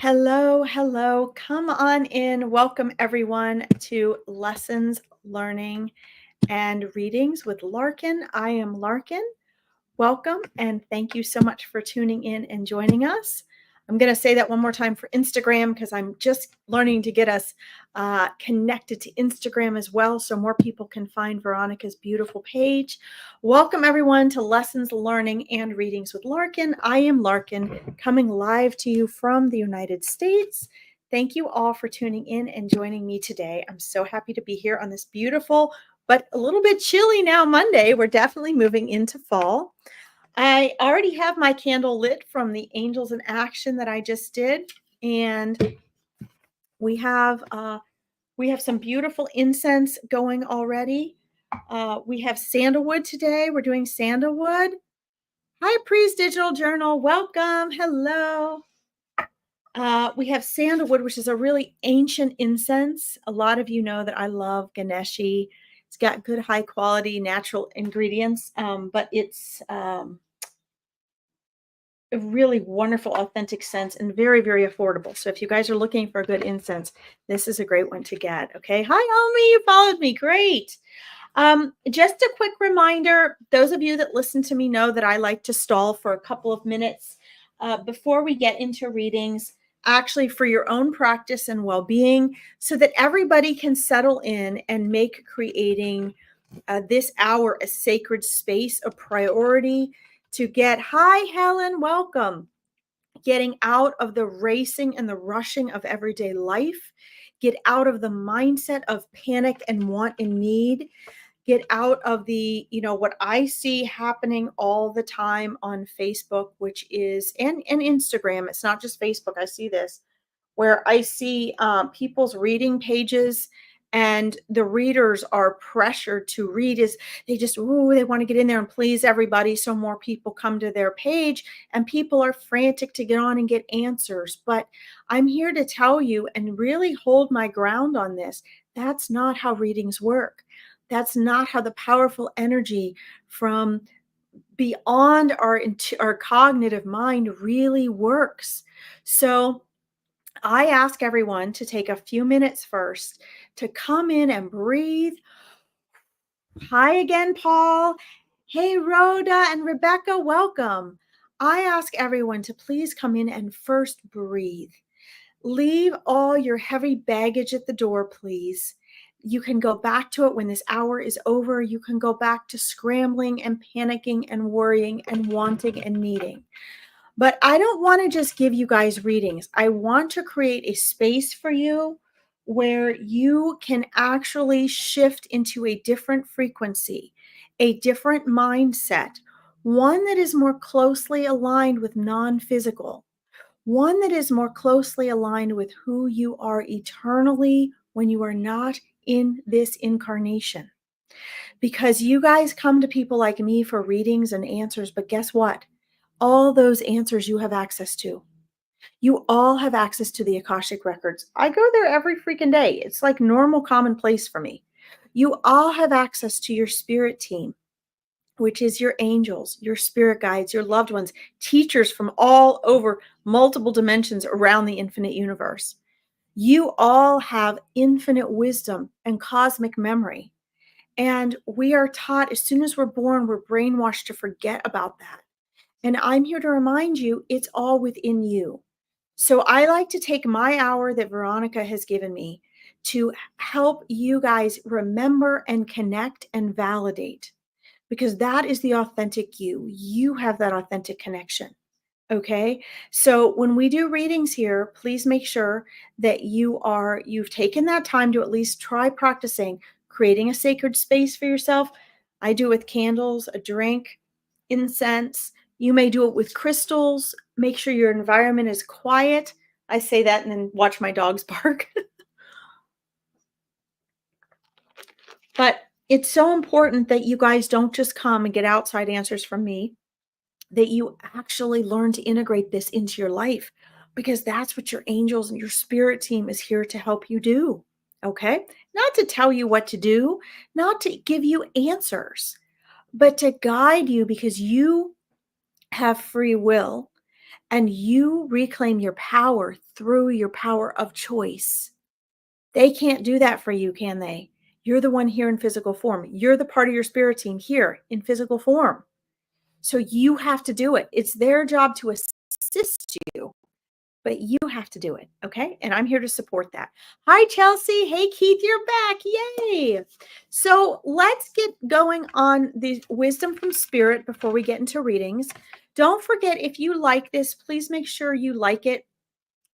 Hello, hello. Come on in. Welcome everyone to Lessons, Learning, and Readings with Larkin. I am Larkin. Welcome and thank you so much for tuning in and joining us. I'm going to say that one more time for Instagram because I'm just learning to get us connected to Instagram as well so more people can find Veronica's beautiful page. Welcome everyone to Lessons, Learning, and Readings with Larkin. I am Larkin coming live to you from the United States. Thank you all for tuning in and joining me today. I'm so happy to be here on this beautiful but a little bit chilly now Monday. We're definitely moving into fall. I already have my candle lit from the Angels in Action that I just did, and we have some beautiful incense going already. We have sandalwood today. We're doing sandalwood. Hi, Priest Digital Journal. Welcome. Hello. We have sandalwood, which is a really ancient incense. A lot of you know that I love Ganeshi. It's got good, high quality, natural ingredients, but it's a really wonderful, authentic scent and very, very affordable. So if you guys are looking for a good incense, this is a great one to get. Okay. Hi, Omi. You followed me. Great. Just a quick reminder, those of you that listen to me know that I like to stall for a couple of minutes before we get into readings, actually for your own practice and well-being, so that everybody can settle in and make creating this hour a sacred space a priority to get, hi, Helen, welcome, getting out of the racing and the rushing of everyday life, get out of the mindset of panic and want and need, get out of the, what I see happening all the time on Facebook, which is, and Instagram. It's not just Facebook. I see this where I see people's reading pages and the readers are pressured to read is they just, they want to get in there and please everybody. So more people come to their page and people are frantic to get on and get answers. But I'm here to tell you and really hold my ground on this. That's not how readings work. That's not how the powerful energy from beyond our cognitive mind really works. So I ask everyone to take a few minutes first to come in and breathe. Hi again, Paul. Hey, Rhoda and Rebecca, welcome. I ask everyone to please come in and first breathe. Leave all your heavy baggage at the door, please. You can go back to it when this hour is over. You can go back to scrambling and panicking and worrying and wanting and needing. But I don't want to just give you guys readings. I want to create a space for you where you can actually shift into a different frequency, a different mindset, one that is more closely aligned with non-physical, one that is more closely aligned with who you are eternally when you are not in this incarnation. Because you guys come to people like me for readings and answers, but guess what? All those answers you have access to. You all have access to the Akashic records. I go there every freaking day. It's like normal commonplace for me. You all have access to your spirit team, which is your angels, your spirit guides, your loved ones, teachers from all over multiple dimensions around the infinite universe. You all have infinite wisdom and cosmic memory. And we are taught as soon as we're born, we're brainwashed to forget about that. And I'm here to remind you, it's all within you. So I like to take my hour that Veronica has given me to help you guys remember and connect and validate, because that is the authentic you. You have that authentic connection. Okay. So when we do readings here, please make sure that you've taken that time to at least try practicing creating a sacred space for yourself. I do it with candles, a drink, incense. You may do it with crystals. Make sure your environment is quiet. I say that and then watch my dogs bark. But it's so important that you guys don't just come and get outside answers from me, that you actually learn to integrate this into your life, because that's what your angels and your spirit team is here to help you do. Okay? Not to tell you what to do, not to give you answers, but to guide you, because you have free will and you reclaim your power through your power of choice. They can't do that for you, can they? You're the one here in physical form. You're the part of your spirit team here in physical form. So you have to do it. It's their job to assist you, but you have to do it. Okay. And I'm here to support that. Hi, Chelsea. Hey, Keith, you're back. Yay. So let's get going on the wisdom from spirit before we get into readings. Don't forget, if you like this, please make sure you like it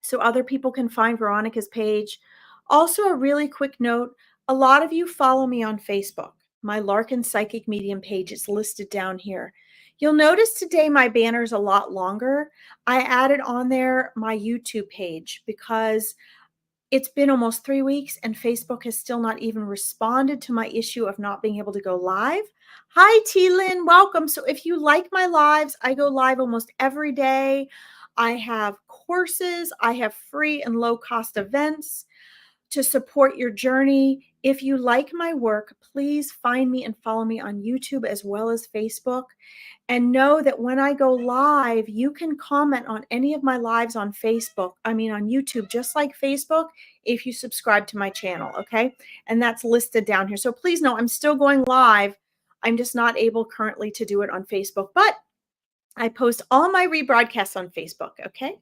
so other people can find Veronica's page. Also, a really quick note, a lot of you follow me on Facebook. My Larkin Psychic Medium page is listed down here. You'll notice today my banner is a lot longer. I added on there my YouTube page because it's been almost 3 weeks and Facebook has still not even responded to my issue of not being able to go live. Hi, T-Lyn, welcome. So if you like my lives, I go live almost every day. I have courses, I have free and low-cost events to support your journey. If you like my work, please find me and follow me on YouTube as well as Facebook. And know that when I go live, you can comment on any of my lives on on YouTube, just like Facebook, if you subscribe to my channel, okay? And that's listed down here. So please know I'm still going live. I'm just not able currently to do it on Facebook, but I post all my rebroadcasts on Facebook, okay?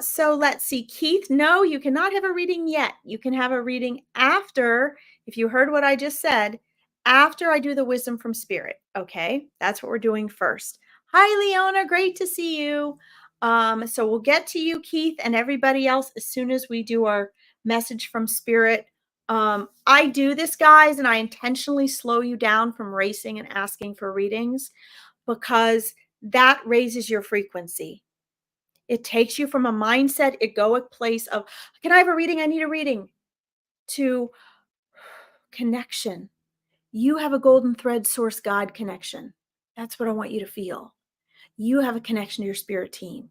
So let's see. Keith, no, you cannot have a reading yet. You can have a reading after, if you heard what I just said, after I do the wisdom from spirit. Okay. That's what we're doing first. Hi, Leona. Great to see you. So we'll get to you, Keith, and everybody else as soon as we do our message from spirit. I do this, guys, and I intentionally slow you down from racing and asking for readings because that raises your frequency. It takes you from a mindset, egoic place of, can I have a reading? I need a reading, to connection. You have a golden thread source God connection. That's what I want you to feel. You have a connection to your spirit team.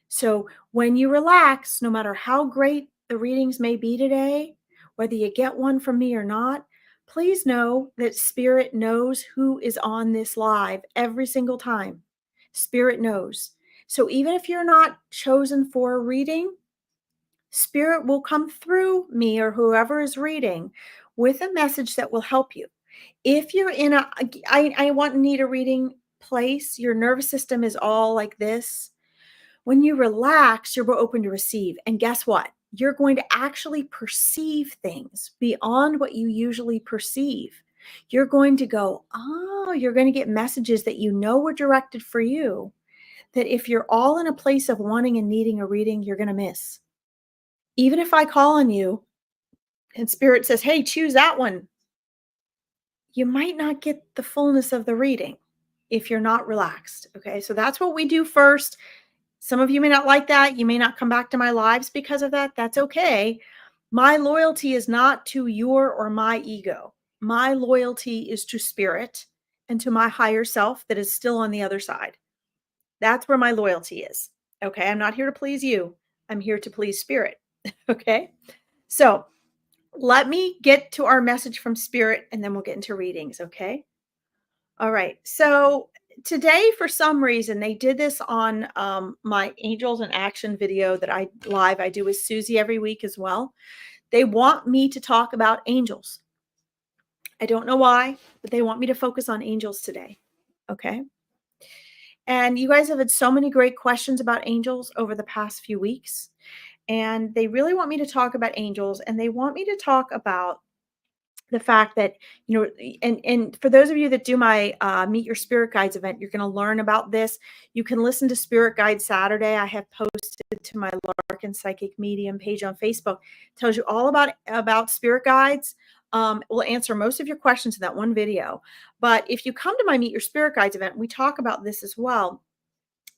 So when you relax, no matter how great the readings may be today, whether you get one from me or not, please know that spirit knows who is on this live every single time. Spirit knows. So even if you're not chosen for a reading, spirit will come through me or whoever is reading with a message that will help you. If you're in need a reading place, your nervous system is all like this. When you relax, you're more open to receive. And guess what? You're going to actually perceive things beyond what you usually perceive. You're going to go, oh, you're going to get messages that you know were directed for you, that if you're all in a place of wanting and needing a reading, you're going to miss. Even if I call on you and spirit says, hey, choose that one, you might not get the fullness of the reading if you're not relaxed. Okay. So that's what we do first. Some of you may not like that. You may not come back to my lives because of that. That's okay. My loyalty is not to your or my ego. My loyalty is to spirit and to my higher self that is still on the other side. That's where my loyalty is. Okay. I'm not here to please you. I'm here to please spirit. Okay. So let me get to our message from spirit and then we'll get into readings. Okay. All right. So today, for some reason, they did this on my Angels in Action video that I do with Susie every week as well. They want me to talk about angels. I don't know why, but they want me to focus on angels today. Okay. And you guys have had so many great questions about angels over the past few weeks. And they really want me to talk about angels, and they want me to talk about the fact that, and for those of you that do my Meet Your Spirit Guides event, you're going to learn about this. You can listen to Spirit Guide Saturday. I have posted to my Larkin Psychic Medium page on Facebook. It tells you all about spirit guides. We'll answer most of your questions in that one video. But if you come to my Meet Your Spirit Guides event, we talk about this as well,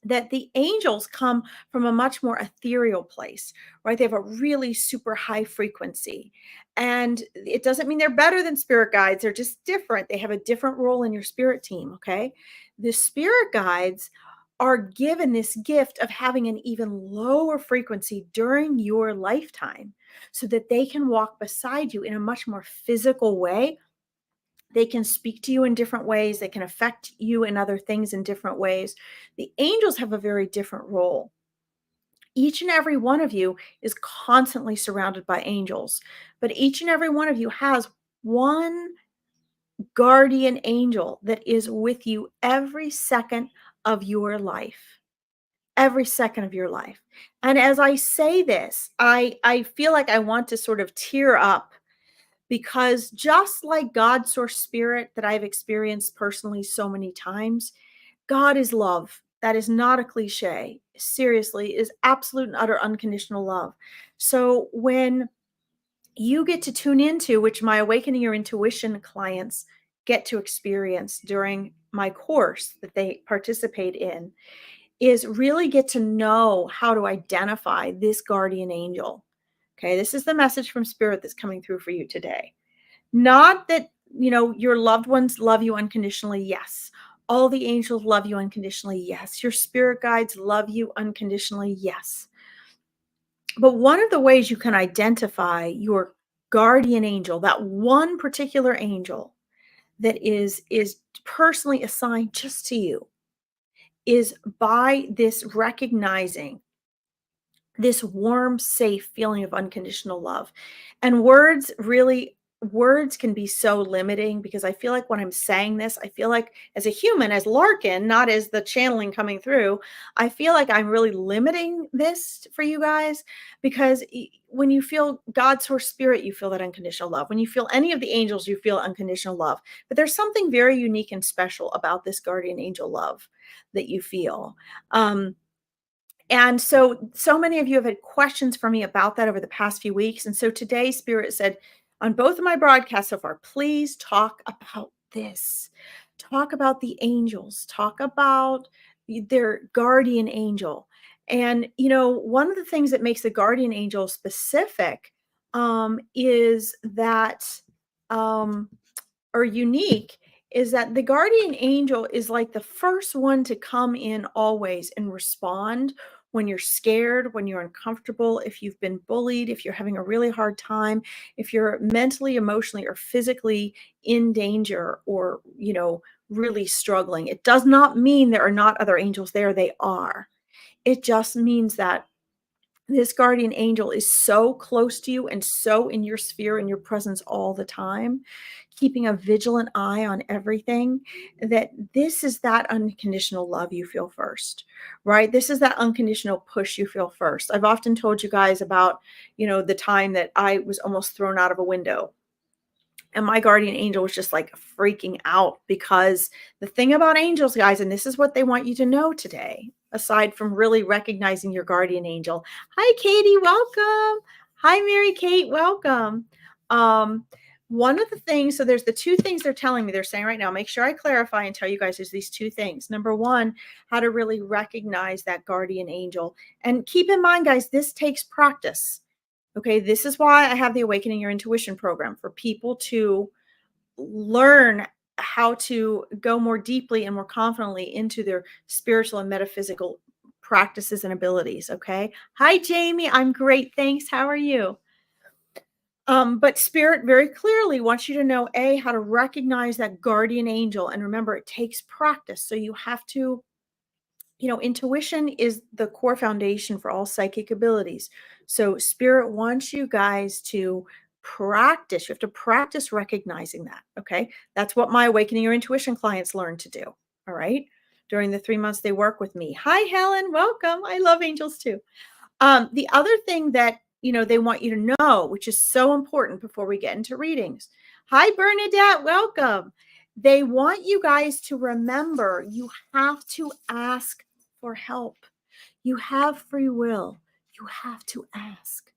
that the angels come from a much more ethereal place, right? They have a really super high frequency. And it doesn't mean they're better than spirit guides. They're just different. They have a different role in your spirit team, okay? The spirit guides are given this gift of having an even lower frequency during your lifetime so that they can walk beside you in a much more physical way They can speak to you in different ways. They can affect you in other things in different ways. The angels have a very different role. Each and every one of you is constantly surrounded by angels, but each and every one of you has one guardian angel that is with you every second of your life. Every second of your life. And as I say this, I feel like I want to sort of tear up, because just like God source spirit that I've experienced personally so many times, God is love. That is not a cliche. Seriously, is absolute and utter unconditional love. So when you get to tune into, which my Awakening Your Intuition clients get to experience during my course that they participate in, is really get to know how to identify this guardian angel. Okay, this is the message from spirit that's coming through for you today. Not that, your loved ones love you unconditionally. Yes. All the angels love you unconditionally. Yes. Your spirit guides love you unconditionally. Yes. But one of the ways you can identify your guardian angel, that one particular angel that is personally assigned just to you, is by this recognizing this warm, safe feeling of unconditional love. And words can be so limiting, because I feel like when I'm saying this, I feel like as a human, as Larkin, not as the channeling coming through, I feel like I'm really limiting this for you guys, because when you feel God's source spirit, you feel that unconditional love. When you feel any of the angels, you feel unconditional love. But there's something very unique and special about this guardian angel love that you feel. And so many of you have had questions for me about that over the past few weeks. And so today, Spirit said on both of my broadcasts so far, please talk about this. Talk about the angels. Talk about their guardian angel. And, one of the things that makes the guardian angel specific is that or unique, is that the guardian angel is like the first one to come in always and respond when you're scared, when you're uncomfortable, if you've been bullied, if you're having a really hard time, if you're mentally, emotionally, or physically in danger, or, really struggling. It does not mean there are not other angels there. They are. It just means that this guardian angel is so close to you and so in your sphere and your presence all the time, keeping a vigilant eye on everything, that this is that unconditional love you feel first, right? This is that unconditional push you feel first. I've often told you guys about, the time that I was almost thrown out of a window. And my guardian angel was just like freaking out, because the thing about angels, guys, and this is what they want you to know today, aside from really recognizing your guardian angel. Hi, Katie, welcome. Hi, Mary Kate, welcome. One of the things, so there's the two things they're telling me, they're saying right now, make sure I clarify and tell you guys there's these two things. Number one, how to really recognize that guardian angel. And keep in mind, guys, this takes practice. Okay, this is why I have the Awakening Your Intuition program, for people to learn how to go more deeply and more confidently into their spiritual and metaphysical practices and abilities. Okay. Hi, Jamie. I'm great. Thanks. How are you? But Spirit very clearly wants you to know, how to recognize that guardian angel. And remember, it takes practice. So you have to, intuition is the core foundation for all psychic abilities. So Spirit wants you guys to practice. You have to practice recognizing that. Okay. That's what my Awakening Your Intuition clients learn to do. All right. During the 3 months they work with me. Hi, Helen. Welcome. I love angels too. The other thing that, they want you to know, which is so important before we get into readings. Hi, Bernadette. Welcome. They want you guys to remember you have to ask for help. You have free will. You have to ask.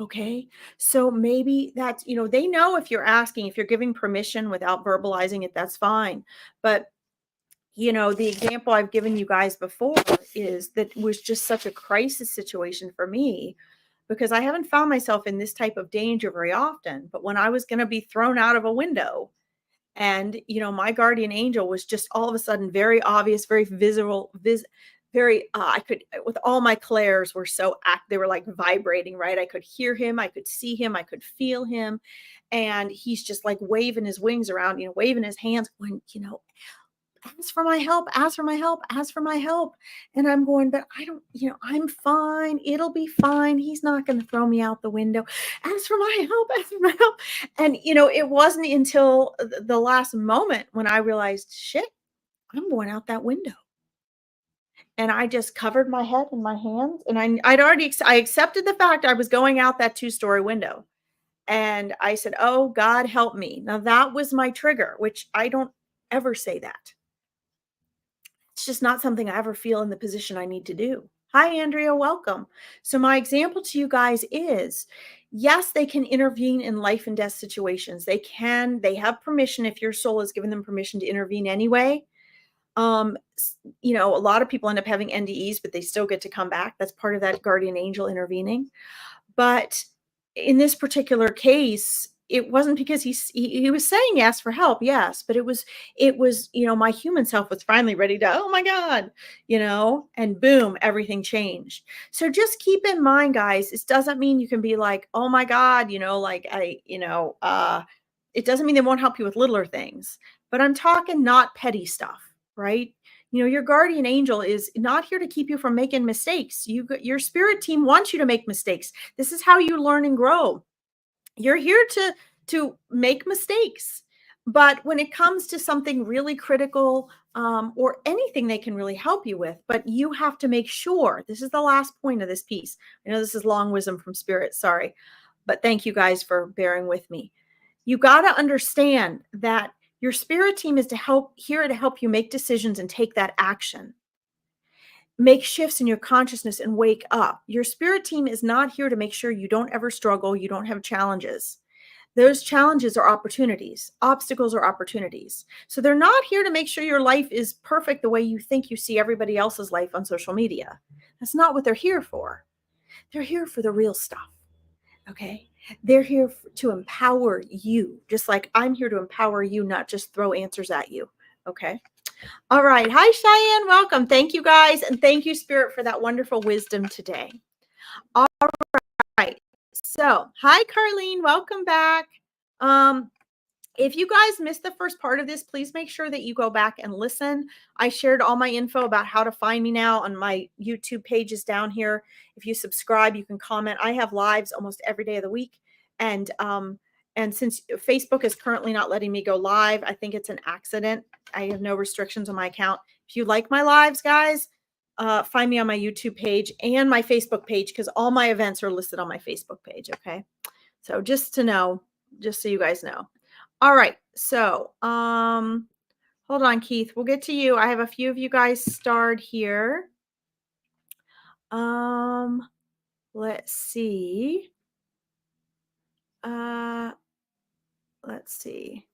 Okay. So maybe that's, they know if you're asking, if you're giving permission without verbalizing it, that's fine. But, the example I've given you guys before is that was just such a crisis situation for me, because I haven't found myself in this type of danger very often. But when I was going to be thrown out of a window, and, my guardian angel was just all of a sudden very obvious, very very, I could, with all my clairs were so they were like vibrating, right? I could hear him, I could see him, I could feel him. And he's just like waving his wings around, waving his hands, going, ask for my help, ask for my help, ask for my help. And I'm going, but I don't, I'm fine. It'll be fine. He's not going to throw me out the window. Ask for my help, ask for my help. And, it wasn't until the last moment when I realized, shit, I'm going out that window. And I just covered my head in my hands. And I accepted the fact I was going out that 2-story window. And I said, oh, God, help me. Now that was my trigger, which I don't ever say that. It's just not something I ever feel in the position I need to do. Hi, Andrea, welcome. So my example to you guys is, yes, they can intervene in life and death situations. They have permission if your soul has given them permission to intervene anyway. A lot of people end up having NDEs, but they still get to come back. That's part of that guardian angel intervening. But in this particular case, it wasn't because he was saying yes for help, yes, but it was, my human self was finally ready to, oh my God, and boom, everything changed. So just keep in mind, guys, this doesn't mean you can be like, oh my God, it doesn't mean they won't help you with littler things, but I'm talking not petty stuff, right? Your guardian angel is not here to keep you from making mistakes. Your spirit team wants you to make mistakes. This is how you learn and grow. You're here to make mistakes. But when it comes to something really critical, or anything they can really help you with, but you have to make sure, this is the last point of this piece. I know this is long wisdom from spirit, sorry, but thank you guys for bearing with me. You got to understand that your spirit team is here to help you make decisions and take that action. Make shifts in your consciousness and wake up. Your spirit team is not here to make sure you don't ever struggle, you don't have challenges. Those challenges are opportunities. Obstacles are opportunities. So they're not here to make sure your life is perfect the way you think you see everybody else's life on social media. That's not what they're here for. They're here for the real stuff. Okay? They're here to empower you, just like I'm here to empower you, not just throw answers at you. Okay? All right. Hi, Cheyenne. Welcome. Thank you, guys. And thank you, Spirit, for that wonderful wisdom today. All right. So, hi, Carlene. Welcome back. If you guys missed the first part of this, please make sure that you go back and listen. I shared all my info about how to find me now on my YouTube pages down here. If you subscribe, you can comment. I have lives almost every day of the week. And since Facebook is currently not letting me go live, I think it's an accident. I have no restrictions on my account. If you like my lives, guys, find me on my YouTube page and my Facebook page, because all my events are listed on my Facebook page. Okay. So just to know, just so you guys know. All right. So, hold on, Keith. We'll get to you. I have a few of you guys starred here. Let's see. Let's see.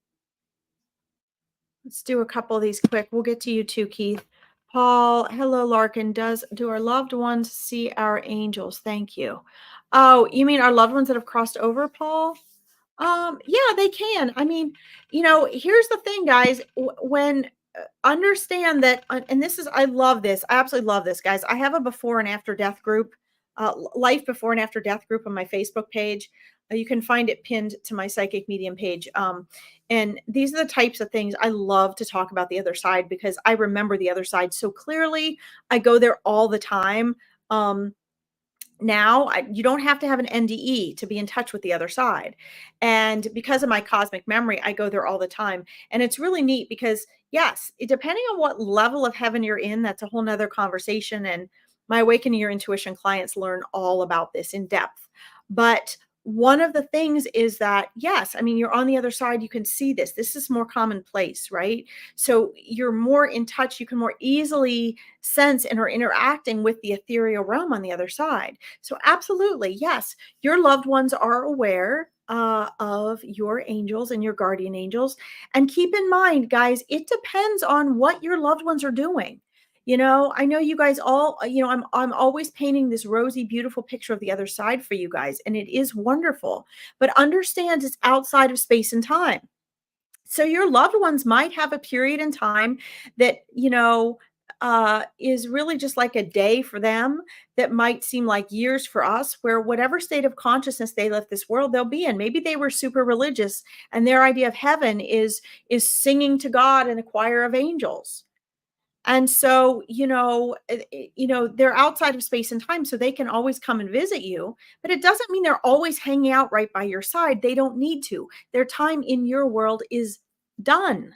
Let's do a couple of these quick. We'll get to you too, Keith. Paul, hello, Larkin. Do our loved ones see our angels? Thank you. Oh, you mean our loved ones that have crossed over, Paul? Yeah, they can. I mean, here's the thing, guys. When understand that, and this is, I love this. I absolutely love this, guys. I have a before and after death group, life before and after death group on my Facebook page. You can find it pinned to my psychic medium page. And these are the types of things I love to talk about the other side, because I remember the other side so clearly. I go there all the time. Now you don't have to have an NDE to be in touch with the other side. And because of my cosmic memory, I go there all the time. And it's really neat because, yes, depending on what level of heaven you're in, that's a whole nother conversation. And my Awakening Your Intuition clients learn all about this in depth. But one of the things is that, yes, I mean, you're on the other side, you can see this. This is more commonplace, right? So you're more in touch. You can more easily sense and are interacting with the ethereal realm on the other side. So absolutely, yes, your loved ones are aware of your angels and your guardian angels. And keep in mind, guys, it depends on what your loved ones are doing. I know you guys all, I'm always painting this rosy, beautiful picture of the other side for you guys, and it is wonderful, but understand it's outside of space and time. So your loved ones might have a period in time that, is really just like a day for them that might seem like years for us, where whatever state of consciousness they left this world, they'll be in. Maybe they were super religious and their idea of heaven is singing to God in a choir of angels. And so, they're outside of space and time, so they can always come and visit you, but it doesn't mean they're always hanging out right by your side. They don't need to. Their time in your world is done.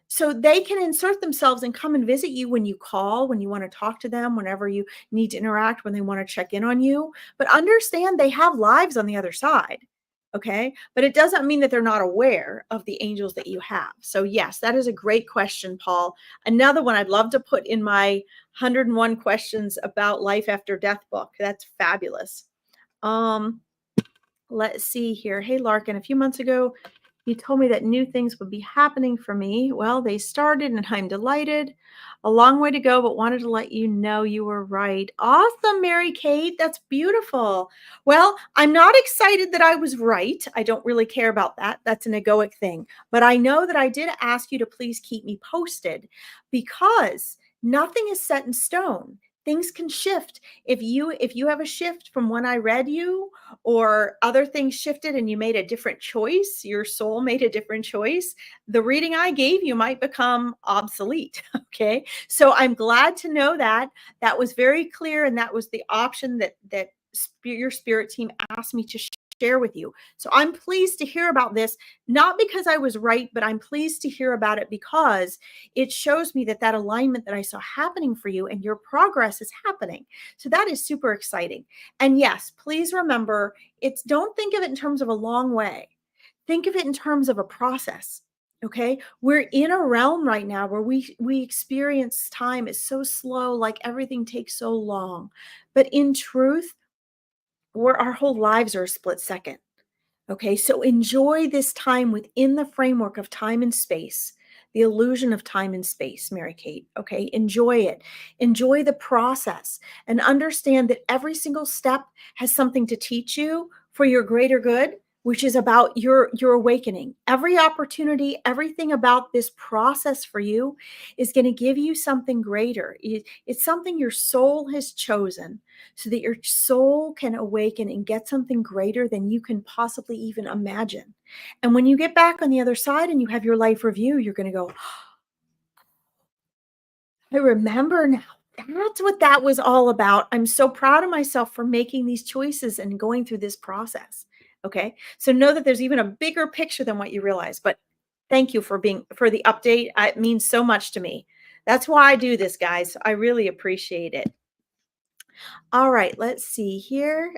So they can insert themselves and come and visit you when you call, when you want to talk to them, whenever you need to interact, when they want to check in on you. But understand they have lives on the other side. Okay. But it doesn't mean that they're not aware of the angels that you have. So, yes, that is a great question, Paul. Another one I'd love to put in my 101 questions about life after death book. That's fabulous. Let's see here. Hey, Larkin, a few months ago, you told me that new things would be happening for me. Well, they started and I'm delighted. A long way to go, but wanted to let you know you were right. Awesome, Mary Kate. That's beautiful. Well, I'm not excited that I was right. I don't really care about that. That's an egoic thing. But I know that I did ask you to please keep me posted, because nothing is set in stone. Things can shift. If you have a shift from when I read you, or other things shifted and you made a different choice, your soul made a different choice, the reading I gave you might become obsolete. Okay. So I'm glad to know that that was very clear. And that was the option that your spirit team asked me to share with you. So I'm pleased to hear about this, not because I was right, but I'm pleased to hear about it because it shows me that alignment that I saw happening for you and your progress is happening. So that is super exciting. And yes, please remember, don't think of it in terms of a long way. Think of it in terms of a process. Okay. We're in a realm right now where we experience time is so slow, like everything takes so long. But in truth, our whole lives are a split second. Okay. So enjoy this time within the framework of time and space, the illusion of time and space, Mary Kate. Okay. Enjoy it. Enjoy the process and understand that every single step has something to teach you for your greater good, which is about your awakening. Every opportunity, everything about this process for you is going to give you something greater. It's something your soul has chosen so that your soul can awaken and get something greater than you can possibly even imagine. And when you get back on the other side and you have your life review, you're going to go, I remember now. That's what that was all about. I'm so proud of myself for making these choices and going through this process. Okay. So know that there's even a bigger picture than what you realize. But thank you for the update. It means so much to me. That's why I do this, guys. I really appreciate it. All right, let's see here.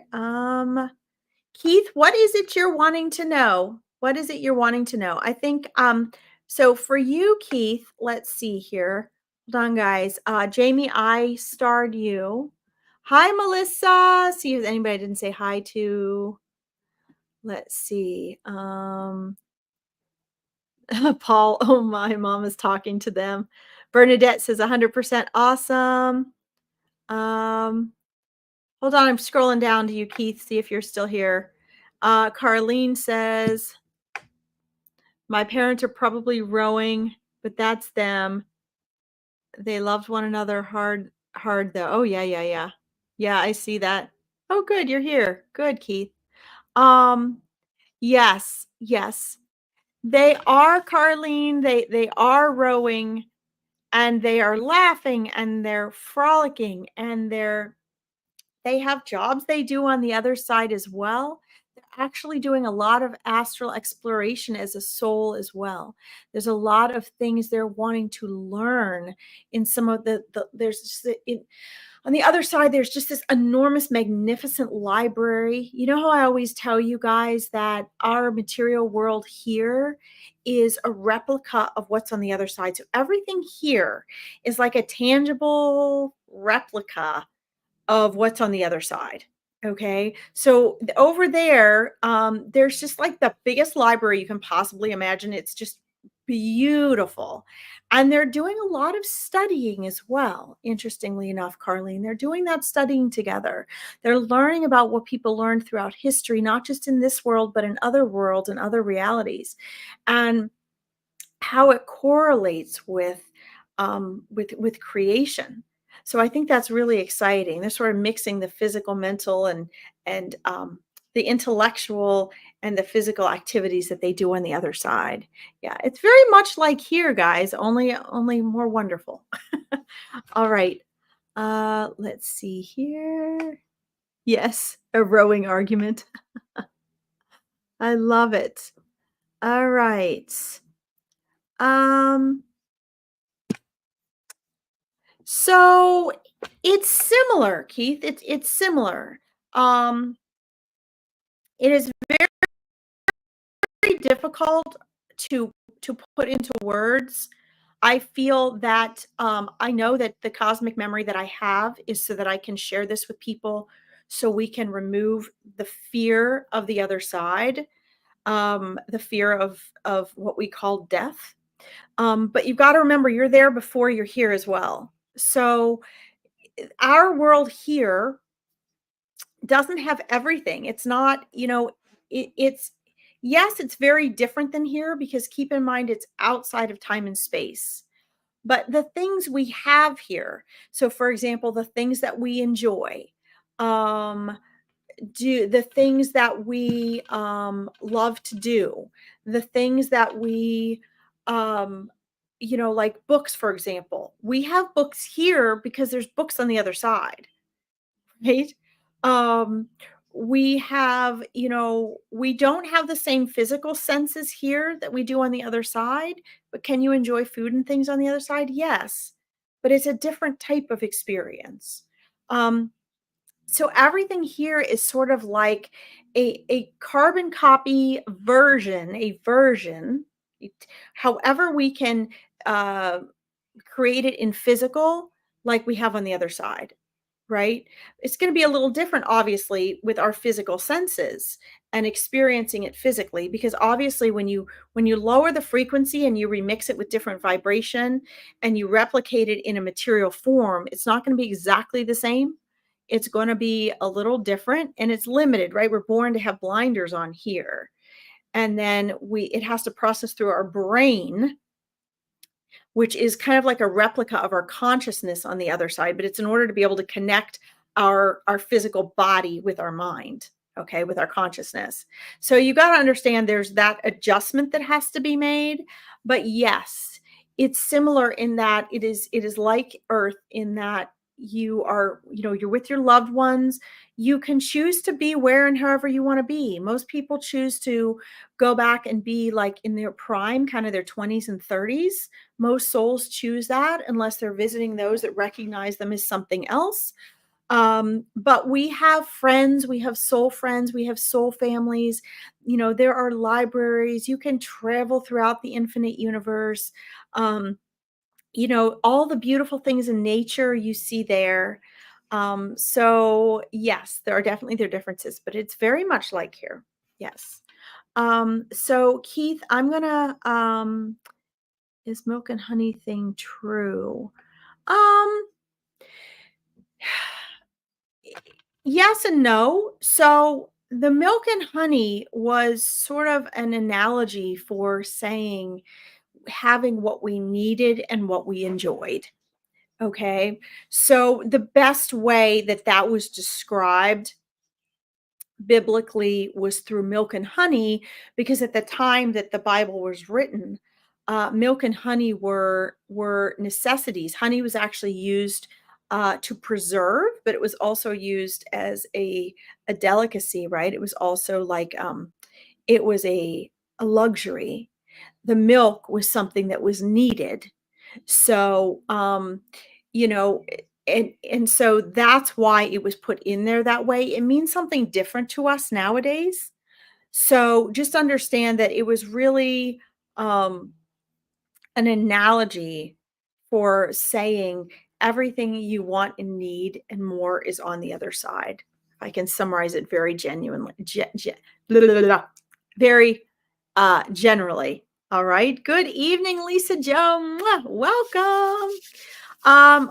Keith, what is it you're wanting to know? What is it you're wanting to know? I think so for you, Keith, let's see here. Hold on, guys. Jamie, I starred you. Hi, Melissa. See if anybody didn't say hi to. Let's see. Paul, oh, my mom is talking to them. Bernadette says 100% awesome. Hold on, I'm scrolling down to you, Keith, see if you're still here. Carlene says, my parents are probably rowing, but that's them. They loved one another hard though. Oh, yeah. Yeah, I see that. Oh, good, you're here. Good, Keith. Yes. They are, Carlene. They are rowing, and they are laughing, and they're frolicking, and they have jobs they do on the other side as well. They're actually doing a lot of astral exploration as a soul as well. There's a lot of things they're wanting to learn in some of there's just on the other side, there's just this enormous, magnificent library. You know how I always tell you guys that our material world here is a replica of what's on the other side. So everything here is like a tangible replica of what's on the other side. Okay. So over there, there's just like the biggest library you can possibly imagine. It's just beautiful. And they're doing a lot of studying as well. Interestingly enough, Carlene, they're doing that studying together. They're learning about what people learned throughout history, not just in this world, but in other worlds and other realities, and how it correlates with with creation. So I think that's really exciting. They're sort of mixing the physical, mental, and the intellectual and the physical activities that they do on the other side. Yeah, it's very much like here, guys, only more wonderful. All right. Let's see here. Yes, a rowing argument. I love it. All right. Um, so it's similar, Keith. It's similar. Um, it is very difficult to put into words. I feel that I know that the cosmic memory that I have is so that I can share this with people, so we can remove the fear of the other side, the fear of what we call death. But you've got to remember, you're there before you're here as well. So our world here doesn't have everything. It's not, it's yes, it's very different than here, because keep in mind it's outside of time and space. But the things we have here, so for example, the things that we enjoy, um, do the things that we love to do, the things that we, um, like books, for example. We have books here because there's books on the other side, right? Um, we have, we don't have the same physical senses here that we do on the other side, but can you enjoy food and things on the other side? Yes, but it's a different type of experience. Um, so everything here is sort of like a carbon copy version, however we can uh, create it in physical, like we have on the other side, right? It's going to be a little different, obviously, with our physical senses and experiencing it physically, because obviously when you lower the frequency and you remix it with different vibration and you replicate it in a material form, it's not going to be exactly the same. It's going to be a little different, and it's limited, right? We're born to have blinders on here, and then it has to process through our brain, which is kind of like a replica of our consciousness on the other side, but it's in order to be able to connect our physical body with our mind, okay, with our consciousness. So you got to understand there's that adjustment that has to be made. But yes, it's similar in that it is like Earth, in that you are, you're with your loved ones. You can choose to be where and however you want to be. Most people choose to go back and be like in their prime, kind of their 20s and 30s. Most souls choose that unless they're visiting those that recognize them as something else. But we have friends, we have soul friends, we have soul families. There are libraries. You can travel throughout the infinite universe. All the beautiful things in nature you see there. So yes, there are definitely their differences, but it's very much like here. Yes. So Keith, I'm gonna is milk and honey thing true? Um, yes and no. So the milk and honey was sort of an analogy for saying having what we needed and what we enjoyed. Okay. So the best way that that was described biblically was through milk and honey, because at the time that the Bible was written, milk and honey were necessities. Honey was actually used to preserve, but it was also used as a delicacy, right? It was also like it was a luxury. The milk was something that was needed. So you know and so that's why it was put in there that way. It means something different to us nowadays. So just understand that it was really um an analogy for saying everything you want and need and more is on the other side. If I can summarize it very genuinely, blah, blah, blah, blah, very generally. All right. Good evening, Lisa Joe. Mwah, welcome.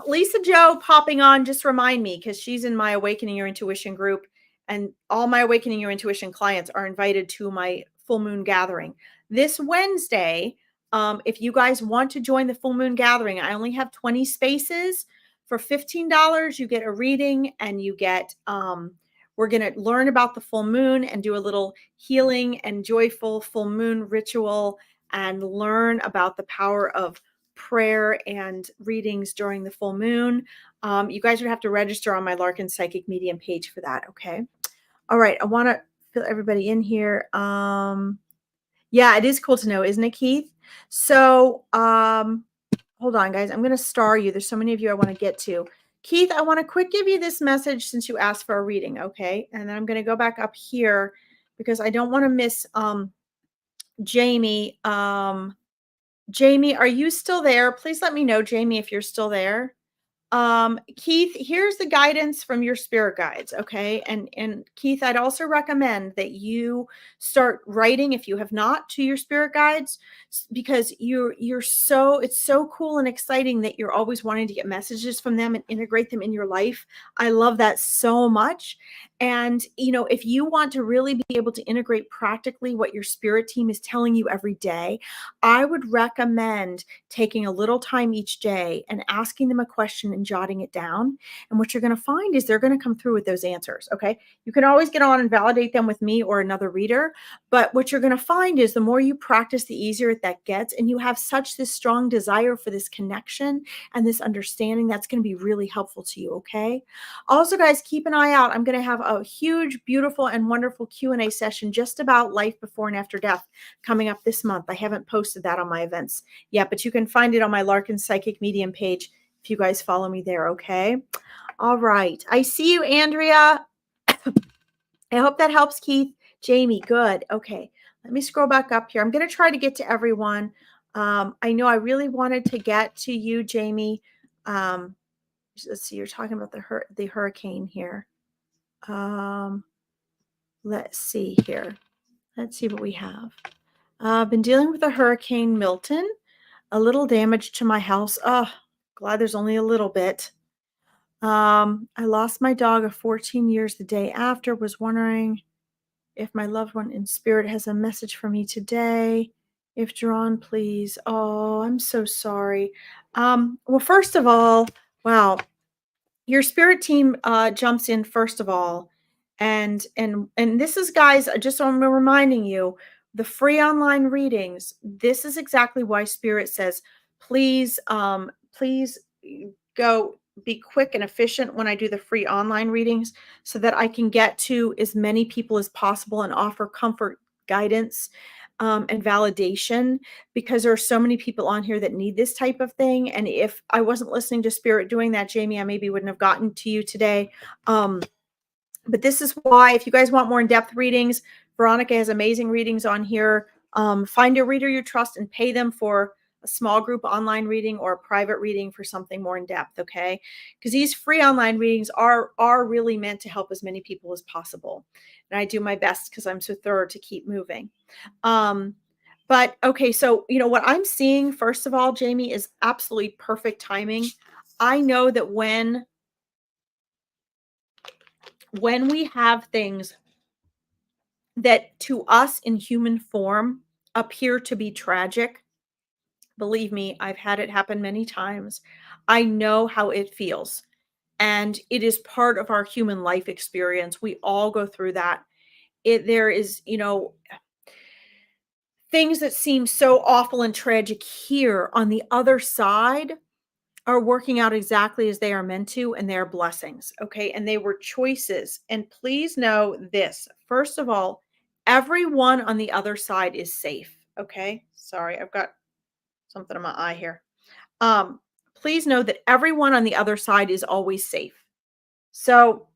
Lisa Joe popping on, just remind me, because she's in my Awakening Your Intuition group, and all my Awakening Your Intuition clients are invited to my full moon gathering this Wednesday. If you guys want to join the full moon gathering, I only have 20 spaces. For $15, you get a reading, and you get, we're going to learn about the full moon and do a little healing and joyful full moon ritual, and learn about the power of prayer and readings during the full moon. You guys would have to register on my Larkin Psychic Medium page for that. Okay. All right. I want to fill everybody in here. Yeah, it is cool to know, isn't it, Keith? So, hold on, guys. I'm going to star you. There's so many of you I want to get to. Keith, I want to quick give you this message since you asked for a reading, okay? And then I'm going to go back up here because I don't want to miss Jamie. Jamie, are you still there? Please let me know, Jamie, if you're still there. Keith, here's the guidance from your spirit guides. Okay. And Keith, I'd also recommend that you start writing, if you have not, to your spirit guides, because it's so cool and exciting that you're always wanting to get messages from them and integrate them in your life. I love that so much. And, if you want to really be able to integrate practically what your spirit team is telling you every day, I would recommend taking a little time each day and asking them a question and jotting it down. And what you're going to find is they're going to come through with those answers. Okay. You can always get on and validate them with me or another reader. But what you're going to find is the more you practice, the easier that gets. And you have such this strong desire for this connection and this understanding that's going to be really helpful to you. Okay. Also, guys, keep an eye out. I'm going to have a huge, beautiful, and wonderful Q&A session just about life before and after death coming up this month. I haven't posted that on my events yet, but you can find it on my Larkin Psychic Medium page if you guys follow me there, okay? All right. I see you, Andrea. I hope that helps, Keith. Jamie, good. Okay. Let me scroll back up here. I'm going to try to get to everyone. I know I really wanted to get to you, Jamie. Let's see. You're talking about the hurricane here. Let's see here. Let's see what we have. I've been dealing with a Hurricane Milton. A little damage to my house. Oh, glad there's only a little bit. I lost my dog of 14 years the day after. Was wondering if my loved one in spirit has a message for me today. If drawn, please. Oh, I'm so sorry. Well, first of all, wow, your spirit team jumps in first of all, and this is, guys, just so I'm reminding you, the free online readings. This is exactly why spirit says, please go be quick and efficient when I do the free online readings, so that I can get to as many people as possible and offer comfort, guidance, and validation, because there are so many people on here that need this type of thing. And if I wasn't listening to spirit doing that, Jamie, I maybe wouldn't have gotten to you today. But this is why, if you guys want more in-depth readings, Veronica has amazing readings on here. Find a reader you trust and pay them for a small group online reading or a private reading for something more in depth, okay? Because these free online readings are really meant to help as many people as possible. And I do my best because I'm so thorough to keep moving. But okay, so what I'm seeing, first of all, Jamie, is absolutely perfect timing. I know that when we have things that to us in human form appear to be tragic, believe me, I've had it happen many times. I know how it feels. And it is part of our human life experience. We all go through that. There is, things that seem so awful and tragic here on the other side are working out exactly as they are meant to, and they're blessings. Okay. And they were choices. And please know this. First of all, everyone on the other side is safe. Okay. Sorry, I've got something in my eye here. Please know that everyone on the other side is always safe. So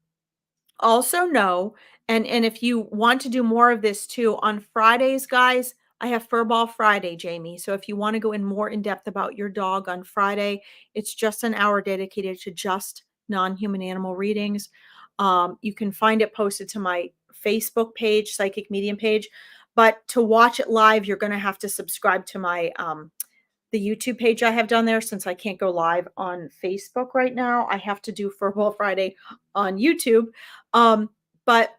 also know, and if you want to do more of this too, on Fridays, guys, I have Furball Friday, Jamie. So if you want to go in more in depth about your dog on Friday, it's just an hour dedicated to just non-human animal readings. You can find it posted to my Facebook page, Psychic Medium page. But to watch it live, you're going to have to subscribe to my the YouTube page I have done there, since I can't go live on Facebook right now. I have to do Furball Friday on YouTube. But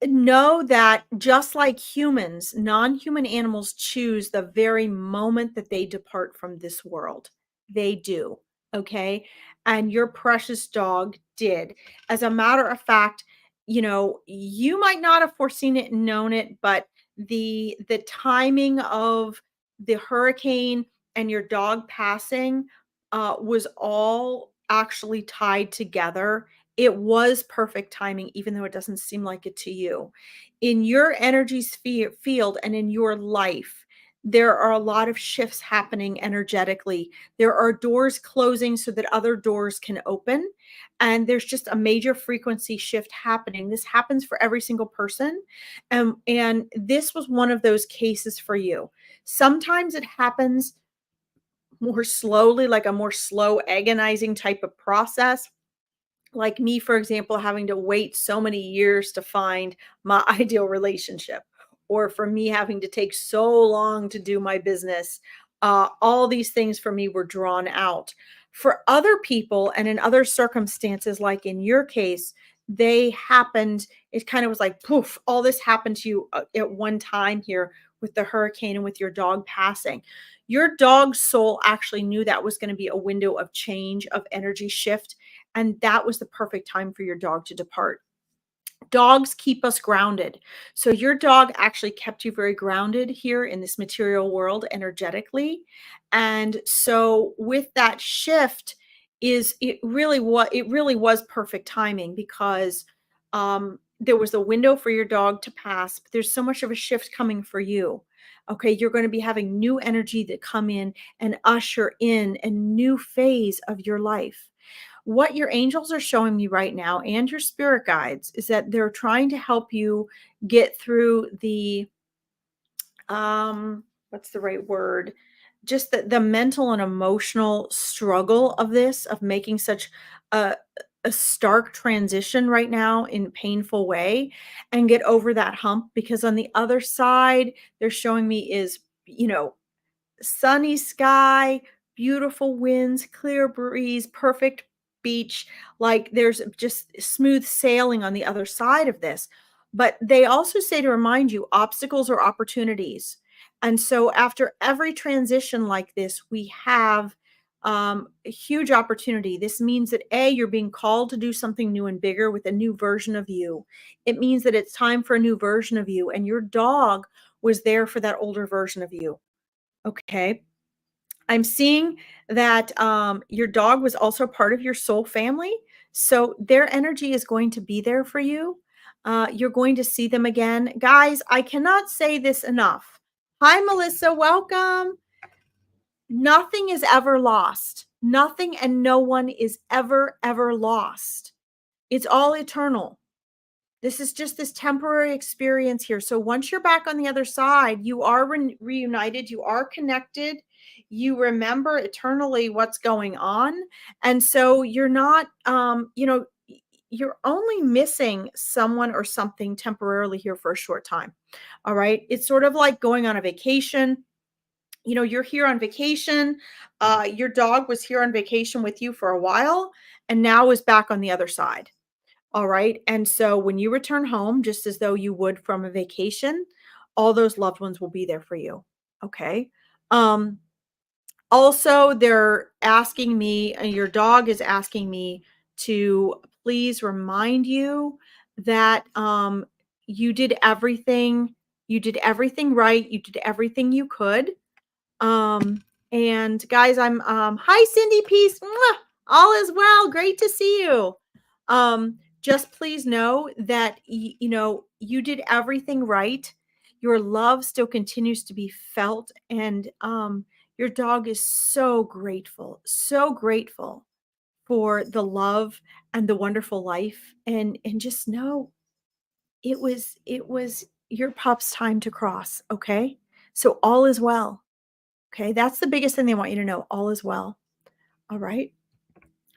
know that just like humans, non-human animals choose the very moment that they depart from this world. They do. Okay. And your precious dog did. As a matter of fact, you might not have foreseen it and known it, but the timing of the hurricane and your dog passing was all actually tied together. It was perfect timing, even though it doesn't seem like it to you. In your energy field and in your life, there are a lot of shifts happening energetically. There are doors closing so that other doors can open. And there's just a major frequency shift happening. This happens for every single person. And this was one of those cases for you. Sometimes it happens more slowly, like a more slow, agonizing type of process, like me, for example, having to wait so many years to find my ideal relationship, or for me having to take so long to do my business. All these things for me were drawn out. For other people and in other circumstances, like in your case, they happened, it kind of was like poof, all this happened to you at one time here with the hurricane and with your dog passing. Your dog's soul actually knew that was going to be a window of change, of energy shift, and that was the perfect time for your dog to depart. Dogs keep us grounded. So your dog actually kept you very grounded here in this material world energetically. And so with that shift is it really was perfect timing, because there was a window for your dog to pass, but there's so much of a shift coming for you. Okay, you're going to be having new energy that come in and usher in a new phase of your life. What your angels are showing me right now and your spirit guides is that they're trying to help you get through the what's the right word, just the mental and emotional struggle of this, of making such a a stark transition right now in a painful way, and get over that hump, because on the other side they're showing me is, sunny sky, beautiful winds, clear breeze, perfect beach. Like there's just smooth sailing on the other side of this. But they also say to remind you obstacles are opportunities. And so after every transition like this, we have a huge opportunity. This means that A, you're being called to do something new and bigger with a new version of you. It means that it's time for a new version of you. And your dog was there for that older version of you. Okay. I'm seeing that your dog was also part of your soul family. So their energy is going to be there for you. You're going to see them again. Guys, I cannot say this enough. Hi, Melissa. Welcome. Nothing is ever lost. Nothing and no one is ever, ever lost. It's all eternal. This is just this temporary experience here. So once you're back on the other side, you are reunited, you are connected, you remember eternally what's going on. And so you're not, you're only missing someone or something temporarily here for a short time. All right. It's sort of like going on a vacation. You're here on vacation. Your dog was here on vacation with you for a while and now is back on the other side. All right. And so when you return home, just as though you would from a vacation, all those loved ones will be there for you. Okay. Um, Also, they're asking me, your dog is asking me to please remind you that you did everything right, you did everything you could. And guys, I'm hi Cindy, peace. Mwah! All is well. Great to see you. Just please know that you did everything right. Your love still continues to be felt, and your dog is so grateful for the love and the wonderful life. And just know it was your pup's time to cross, okay? So all is well. Okay, that's the biggest thing they want you to know. All is well. All right.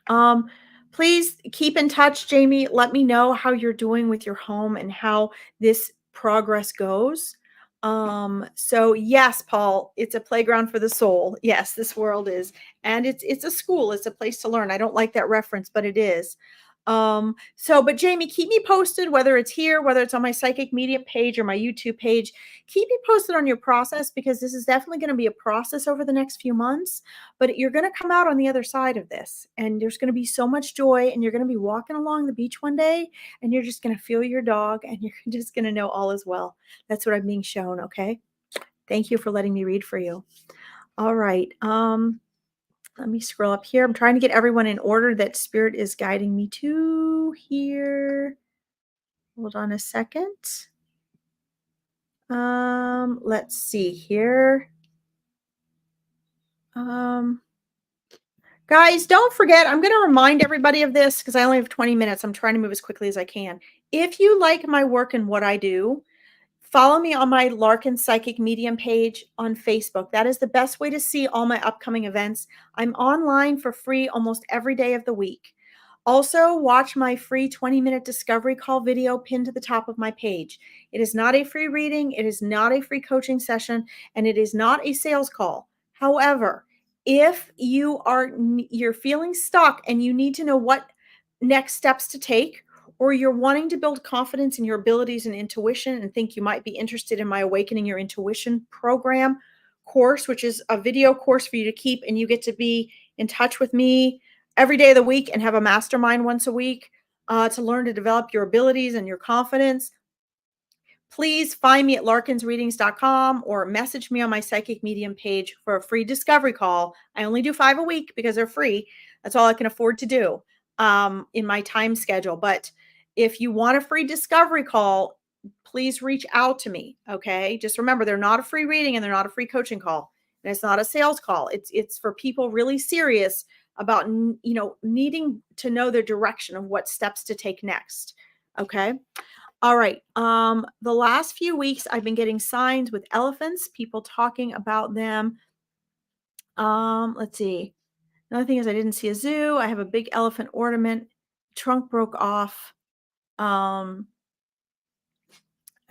Um, Please keep in touch, Jamie. Let me know how you're doing with your home and how this progress goes. So yes, Paul, it's a playground for the soul. Yes, this world is. And it's a school, it's a place to learn. I don't like that reference, but it is. But Jamie, keep me posted, whether it's here, whether it's on my psychic medium page or my YouTube page. Keep me posted on your process, because this is definitely going to be a process over the next few months, but you're going to come out on the other side of this, and there's going to be so much joy, and you're going to be walking along the beach one day, and you're just going to feel your dog, and you're just going to know all is well. That's what I'm being shown. Okay. Thank you for letting me read for you. All right. Let me scroll up here. I'm trying to get everyone in order that Spirit is guiding me to here. Hold on a second. Let's see here. Guys, don't forget, I'm going to remind everybody of this because I only have 20 minutes. I'm trying to move as quickly as I can. If you like my work and what I do, follow me on my Larkin Psychic Medium page on Facebook. That is the best way to see all my upcoming events. I'm online for free almost every day of the week. Also, watch my free 20-minute discovery call video pinned to the top of my page. It is not a free reading. It is not a free coaching session, and it is not a sales call. However, if you're feeling stuck and you need to know what next steps to take, or you're wanting to build confidence in your abilities and intuition and think you might be interested in my Awakening Your Intuition program course, which is a video course for you to keep, and you get to be in touch with me every day of the week and have a mastermind once a week to learn to develop your abilities and your confidence, please find me at larkinsreadings.com or message me on my Psychic Medium page for a free discovery call. I only do 5 a week because they're free. That's all I can afford to do in my time schedule. But if you want a free discovery call, please reach out to me. Okay. Just remember, they're not a free reading and they're not a free coaching call. And it's not a sales call. It's for people really serious about, needing to know the direction of what steps to take next. Okay. All right. The last few weeks I've been getting signs with elephants, people talking about them. Let's see. Another thing is I didn't see a zoo. I have a big elephant ornament. Trunk broke off. I'm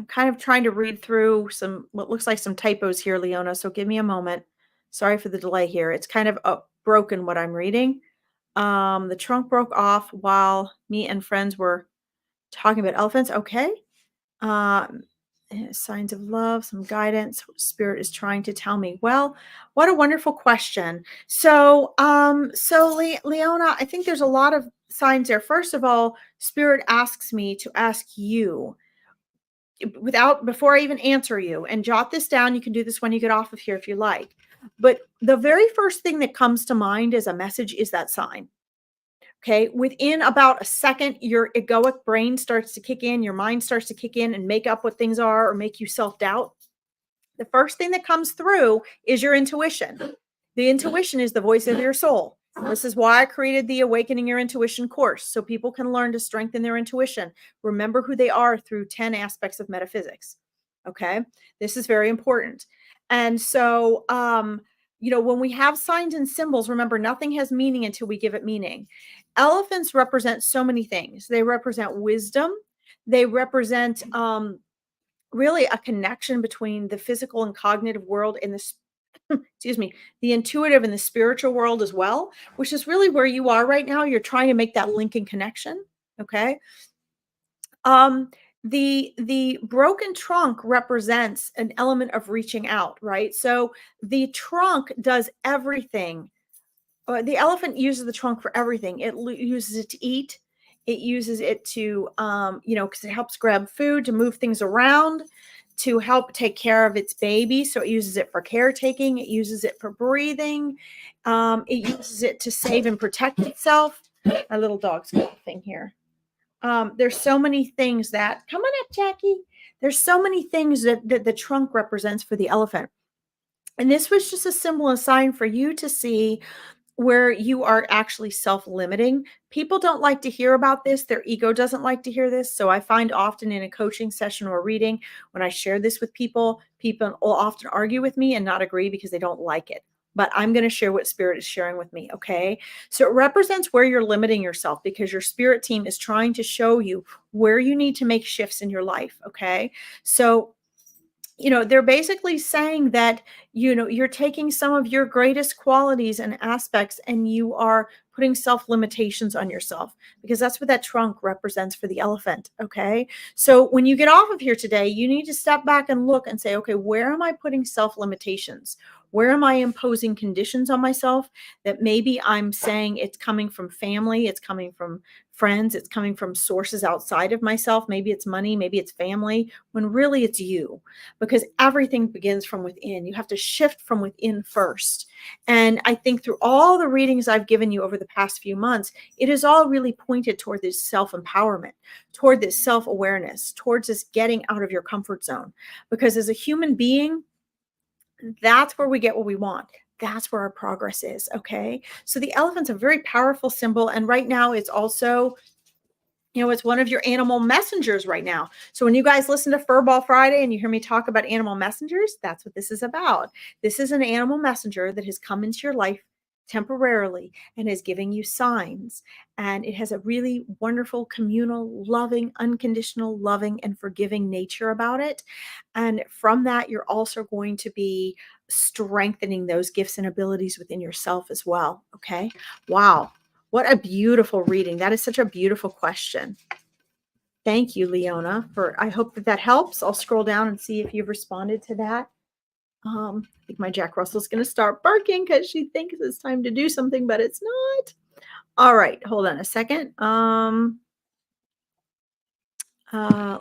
kind of trying to read through what looks like some typos here, Leona. So give me a moment. Sorry for the delay here. It's kind of broken what I'm reading. The trunk broke off while me and friends were talking about elephants. Okay. Signs of love, some guidance, Spirit is trying to tell me. Well, what a wonderful question. So Leona, I think there's a lot of signs there. First of all, Spirit asks me to ask you before I even answer you, and jot this down. You can do this when you get off of here if you like. But the very first thing that comes to mind as a message is that sign. Okay. Within about a second, your egoic brain starts to kick in, your mind starts to kick in and make up what things are or make you self-doubt. The first thing that comes through is your intuition. The intuition is the voice of your soul. This is why I created the Awakening Your Intuition course, so people can learn to strengthen their intuition, remember who they are through 10 aspects of metaphysics. Okay. This is very important. And so, when we have signs and symbols, remember, nothing has meaning until we give it meaning. Elephants represent so many things. They represent wisdom. They represent really a connection between the physical and cognitive world and the intuitive and the spiritual world as well, which is really where you are right now. You're trying to make that link and connection. Okay. The broken trunk represents an element of reaching out, right? So the trunk does everything. The elephant uses the trunk for everything. It uses it to eat. It uses it to, because it helps grab food, to move things around, to help take care of its baby. So it uses it for caretaking. It uses it for breathing. It uses it to save and protect itself. My little dog's coughing here. There's so many things that, come on up, Jackie. There's so many things that the trunk represents for the elephant. And this was just a symbol, a sign for you to see where you are actually self-limiting. People don't like to hear about this. Their ego doesn't like to hear this. So I find often in a coaching session or reading, when I share this with people will often argue with me and not agree because they don't like it. But I'm going to share what Spirit is sharing with me. Okay. So it represents where you're limiting yourself because your spirit team is trying to show you where you need to make shifts in your life. Okay. So they're basically saying that, you're taking some of your greatest qualities and aspects and you are putting self limitations on yourself, because that's what that trunk represents for the elephant. Okay. So when you get off of here today, you need to step back and look and say, okay, where am I putting self limitations? Where am I imposing conditions on myself that maybe I'm saying it's coming from family, it's coming from friends, it's coming from sources outside of myself? Maybe it's money, maybe it's family, when really it's you, because everything begins from within. You have to shift from within first. And I think through all the readings I've given you over the past few months, it is all really pointed toward this self-empowerment, toward this self-awareness, towards this getting out of your comfort zone. Because as a human being, that's where we get what we want. That's where our progress is. Okay. So the elephant's a very powerful symbol. And right now it's also, it's one of your animal messengers right now. So when you guys listen to Furball Friday and you hear me talk about animal messengers, that's what this is about. This is an animal messenger that has come into your life temporarily and is giving you signs. And it has a really wonderful, communal, loving, unconditional, loving, and forgiving nature about it. And from that, you're also going to be strengthening those gifts and abilities within yourself as well. Okay. Wow. What a beautiful reading. That is such a beautiful question. Thank you, Leona, I hope that helps. I'll scroll down and see if you've responded to that. I think my Jack Russell's going to start barking because she thinks it's time to do something, but it's not. All right, hold on a second.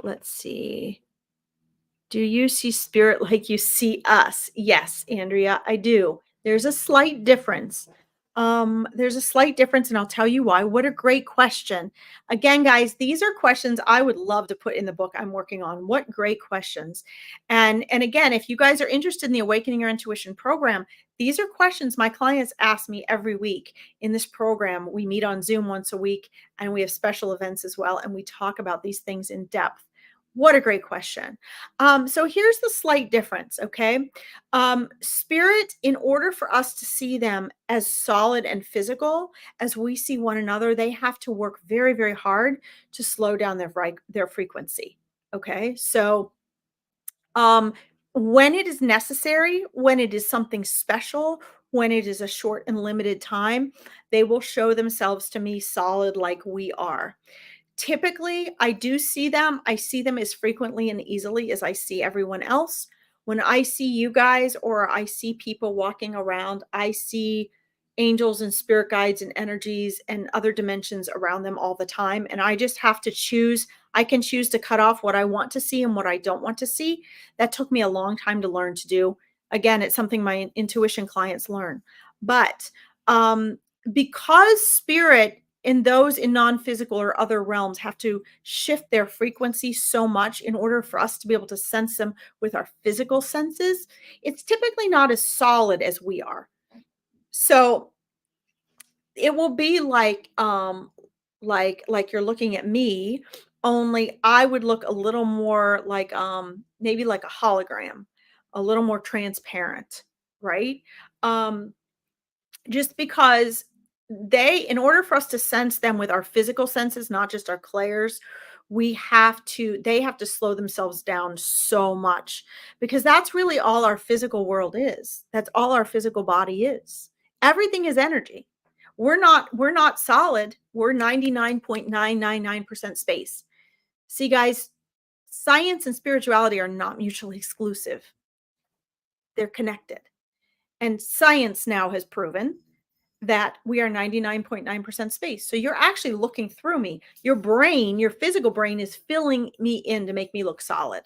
Let's see. Do you see spirit like you see us? Yes, Andrea, I do. There's a slight difference. And I'll tell you why. What a great question. Again, guys, these are questions I would love to put in the book I'm working on. What great questions. And again, if you guys are interested in the Awakening Your Intuition program, these are questions my clients ask me every week in this program. We meet on Zoom once a week, and we have special events as well, and we talk about these things in depth. What a great question. So here's the slight difference, okay? Spirit, in order for us to see them as solid and physical as we see one another, they have to work very, very hard to slow down their frequency, okay? So when it is necessary, when it is something special, when it is a short and limited time, they will show themselves to me solid like we are. Typically, I do see them. I see them as frequently and easily as I see everyone else. When I see you guys or I see people walking around, I see angels and spirit guides and energies and other dimensions around them all the time. And I just have to choose. I can choose to cut off what I want to see and what I don't want to see. That took me a long time to learn to do. Again, it's something my intuition clients learn. But because spirit and those in non-physical or other realms have to shift their frequency so much in order for us to be able to sense them with our physical senses, it's typically not as solid as we are. So it will be like you're looking at me, only I would look a little more like maybe like a hologram, a little more transparent, right? Um just because in order for us to sense them with our physical senses, not just our clairs, they have to slow themselves down so much, because that's really all our physical world is. That's all our physical body is. Everything is energy. We're not solid. We're 99.999% space. See, guys, science and spirituality are not mutually exclusive. They're connected. And science now has proven that we are 99.9% space. So you're actually looking through me. Your brain, your physical brain, is filling me in to make me look solid.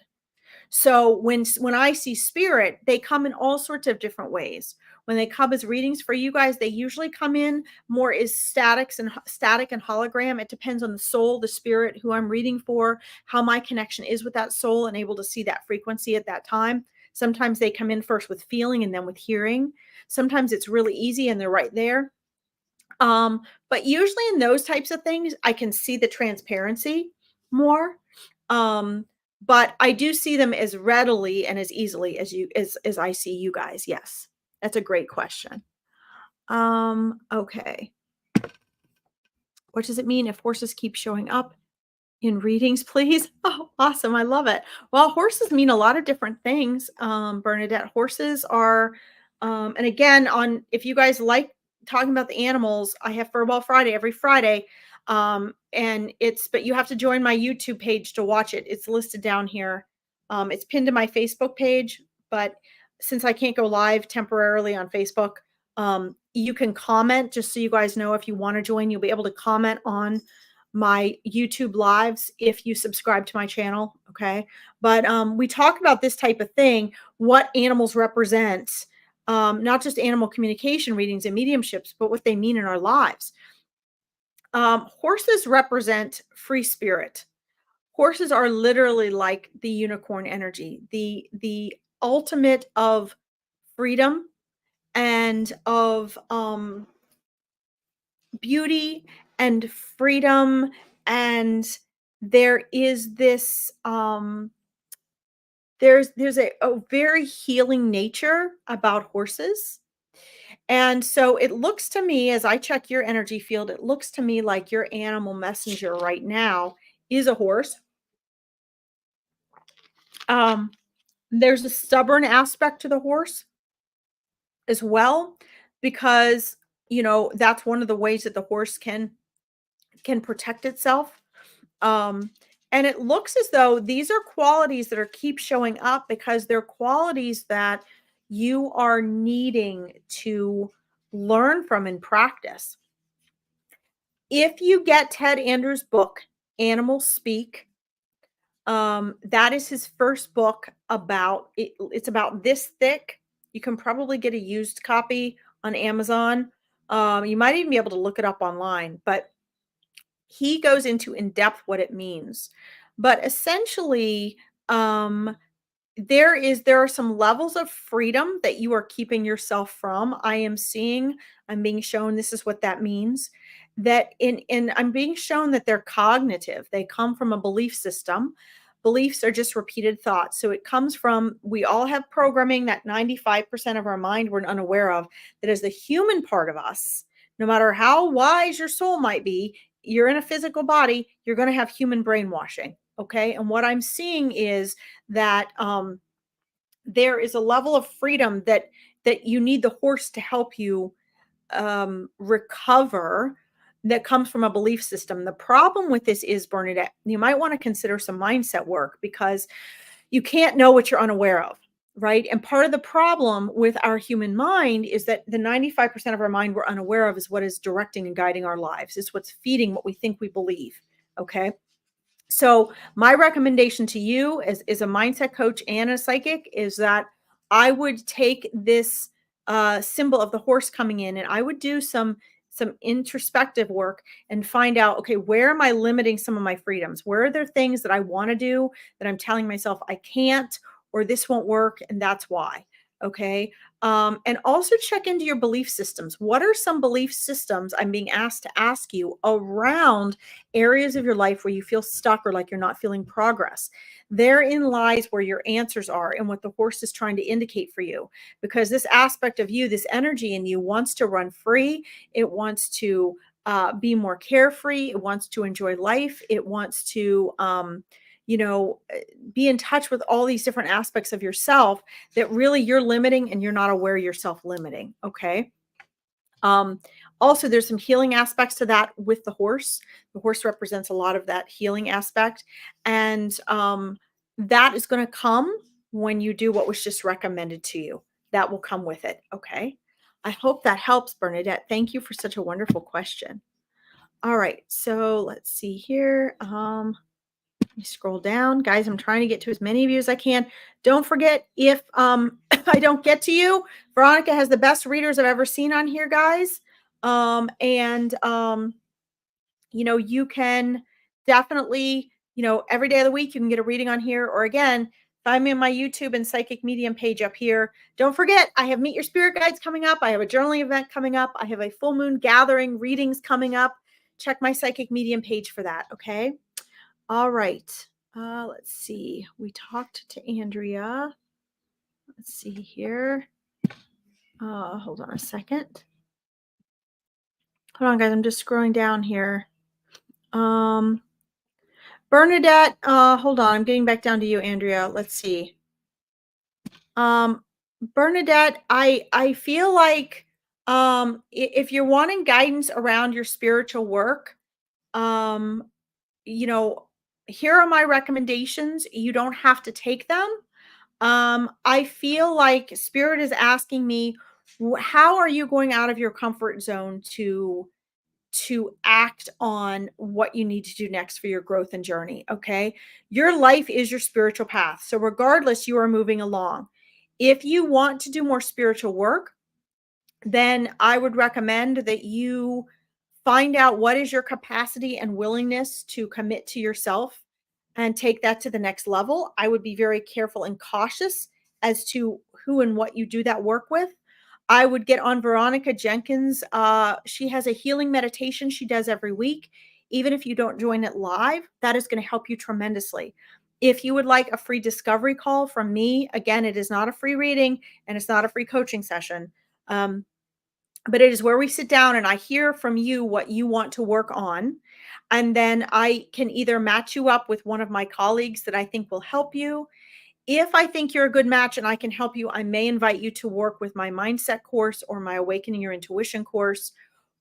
So when I see spirit, they come in all sorts of different ways. When they come as readings for you guys, they usually come in more as static and hologram. It depends on the soul, the spirit, who I'm reading for, how my connection is with that soul, and able to see that frequency at that time. Sometimes they come in first with feeling and then with hearing. Sometimes it's really easy and they're right there. But usually in those types of things, I can see the transparency more. But I do see them as readily and as easily as I see you guys. Yes. That's a great question. Okay. What does it mean if forces keep showing up In readings, please. Oh, awesome. I love it. Well, horses mean a lot of different things, Bernadette. Horses are, and again, on if you guys like talking about the animals, I have Furball Friday every Friday. But you have to join my YouTube page to watch it. It's listed down here. It's pinned to my Facebook page, but since I can't go live temporarily on Facebook, you can comment just so you guys know if you want to join, you'll be able to comment on my YouTube lives if you subscribe to my channel. Okay. But we talk about this type of thing, what animals represent, not just animal communication readings and mediumships, but what they mean in our lives. Horses represent free spirit. Horses are literally like the unicorn energy, the ultimate of freedom and of beauty and freedom, and there is this there's a very healing nature about horses. And so it looks to me, as I check your energy field, it looks to me like your animal messenger right now is a horse. um there's a stubborn aspect to the horse as well, because that's one of the ways that the horse can protect itself. Um, and it looks as though these are qualities that are keep showing up because they're qualities that you are needing to learn from and practice. If you get Ted Andrews' book, Animals Speak, that is his first book about it. It's about this thick. You can probably get a used copy on Amazon. You might even be able to look it up online, but he goes into in depth what it means. But essentially, there are some levels of freedom that you are keeping yourself from. I'm being shown this is what that means. That in I'm being shown that they're cognitive. They come from a belief system. Beliefs are just repeated thoughts. So it comes from, we all have programming that 95% of our mind we're unaware of, that is the human part of us. No matter how wise your soul might be, you're in a physical body, you're going to have human brainwashing. Okay. And what I'm seeing is that there is a level of freedom that you need the horse to help you recover, that comes from a belief system. The problem with this is, Bernadette, you might want to consider some mindset work because you can't know what you're unaware of, right? And part of the problem with our human mind is that the 95% of our mind we're unaware of is what is directing and guiding our lives. It's what's feeding what we think we believe. Okay. So my recommendation to you as a mindset coach and a psychic is that I would take this symbol of the horse coming in, and I would do some introspective work and find out, okay, where am I limiting some of my freedoms? Where are there things that I want to do that I'm telling myself I can't, or this won't work, and that's why. Okay. And also check into your belief systems. What are some belief systems I'm being asked to ask you around areas of your life where you feel stuck or like you're not feeling progress? Therein lies where your answers are and what the horse is trying to indicate for you. Because this aspect of you, this energy in you, wants to run free. It wants to be more carefree. It wants to enjoy life. It wants to, be in touch with all these different aspects of yourself that really you're limiting and you're not aware yourself limiting. Okay. Um, Also, there's some healing aspects to that with the horse. The horse represents a lot of that healing aspect. And that is going to come when you do what was just recommended to you. That will come with it. Okay. I hope that helps, Bernadette. Thank you for such a wonderful question. All right. So let's see here. Let me scroll down. Guys, I'm trying to get to as many of you as I can. Don't forget, if I don't get to you, Veronica has the best readers I've ever seen on here, guys. And you can definitely, every day of the week you can get a reading on here. Or again, find me on my YouTube and Psychic Medium page up here. Don't forget, I have Meet Your Spirit Guides coming up. I have a journaling event coming up. I have a full moon gathering readings coming up. Check my Psychic Medium page for that. Okay. All right. Let's see. We talked to Andrea. Let's see here. Hold on a second. Hold on, guys. I'm just scrolling down here. Bernadette, hold on. I'm getting back down to you, Andrea. Let's see. Um, Bernadette, I feel like if you're wanting guidance around your spiritual work, um, you know, here are my recommendations. You don't have to take them. I feel like spirit is asking me, how are you going out of your comfort zone to act on what you need to do next for your growth and journey? Okay. Your life is your spiritual path. So regardless, you are moving along. If you want to do more spiritual work, then I would recommend that you find out what is your capacity and willingness to commit to yourself and take that to the next level. I would be very careful and cautious as to who and what you do that work with. I would get on Veronica Jenkins. She has a healing meditation she does every week. Even if you don't join it live, that is going to help you tremendously. If you would like a free discovery call from me, again, it is not a free reading and it's not a free coaching session. But it is where we sit down and I hear from you what you want to work on. And then I can either match you up with one of my colleagues that I think will help you. If I think you're a good match and I can help you, I may invite you to work with my mindset course or my awakening your intuition course,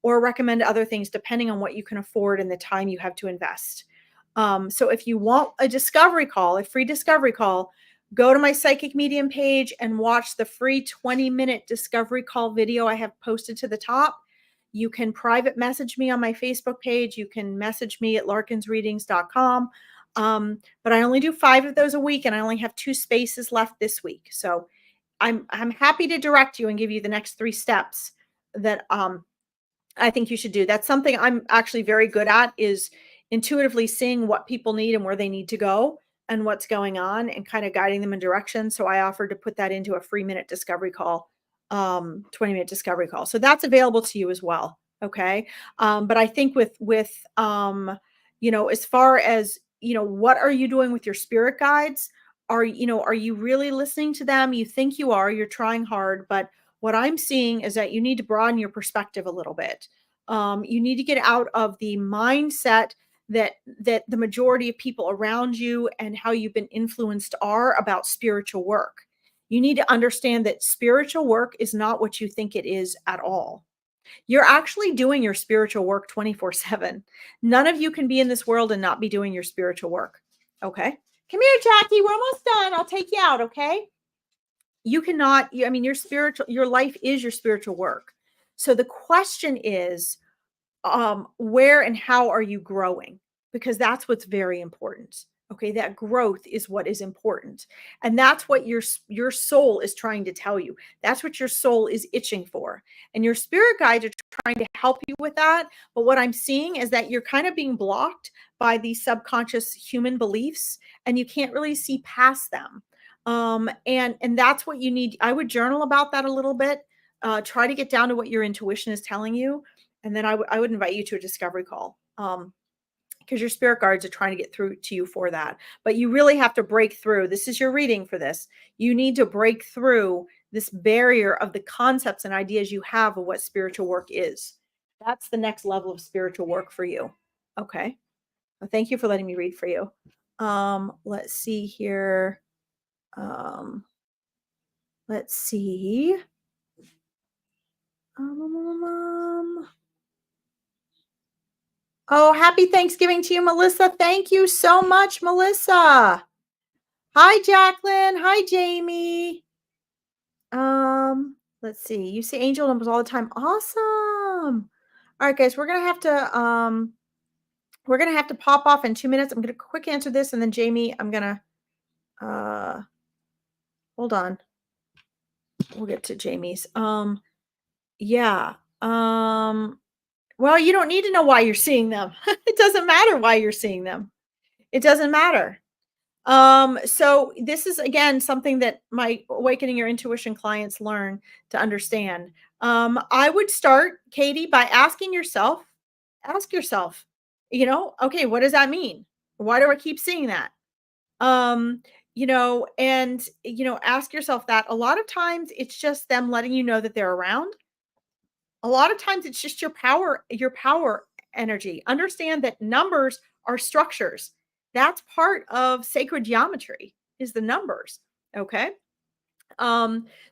or recommend other things depending on what you can afford and the time you have to invest. So if you want a discovery call, a free discovery call, go to my Psychic Medium page and watch the free 20-minute discovery call video I have posted to the top. You can private message me on my Facebook page. You can message me at larkinsreadings.com. But I only do 5 of those a week, and I only have 2 spaces left this week. So I'm happy to direct you and give you the next 3 steps that I think you should do. That's something I'm actually very good at, is intuitively seeing what people need and where they need to go and what's going on and kind of guiding them in direction. So I offered to put that into a free minute discovery call, 20-minute discovery call. So that's available to you as well. Okay. But I think as far as, what are you doing with your spirit guides? Are you really listening to them? You think you are, you're trying hard, but what I'm seeing is that you need to broaden your perspective a little bit. You need to get out of the mindset that the majority of people around you and how you've been influenced are about spiritual work. You need to understand that spiritual work is not what you think it is at all. You're actually doing your spiritual work 24/7. None of you can be in this world and not be doing your spiritual work. Okay. Come here, Jackie. We're almost done. I'll take you out. Okay. You cannot, your life is your spiritual work. So the question is, where and how are you growing? Because that's what's very important. Okay, that growth is what is important. And that's what your soul is trying to tell you. That's what your soul is itching for. And your spirit guides are trying to help you with that. But what I'm seeing is that you're kind of being blocked by these subconscious human beliefs and you can't really see past them. And that's what you need. I would journal about that a little bit. Try to get down to what your intuition is telling you, and then I would invite you to a discovery call, because your spirit guides are trying to get through to you for that. But you really have to break through. This is your reading for this. You need to break through this barrier of the concepts and ideas you have of what spiritual work is. That's the next level of spiritual work for you. Okay. Well, thank you for letting me read for you. Let's see here. Let's see. Oh, happy Thanksgiving to you, Melissa. Thank you so much, Melissa. Hi, Jacqueline. Hi, Jamie. Let's see. You see angel numbers all the time. Awesome. All right, guys, we're gonna have to pop off in 2 minutes. I'm gonna quick answer this, and then Jamie, I'm gonna hold on. We'll get to Jamie's. Yeah. Well, you don't need to know why you're seeing them. It doesn't matter why you're seeing them. It doesn't matter. So this is again something that my awakening your intuition clients learn to understand. I would start, Katie, by ask yourself, okay, what does that mean? Why do I keep seeing that? Ask yourself that. A lot of times it's just them letting you know that they're around. A lot of times it's just your power energy. Understand that numbers are structures. That's part of sacred geometry, is the numbers. Okay.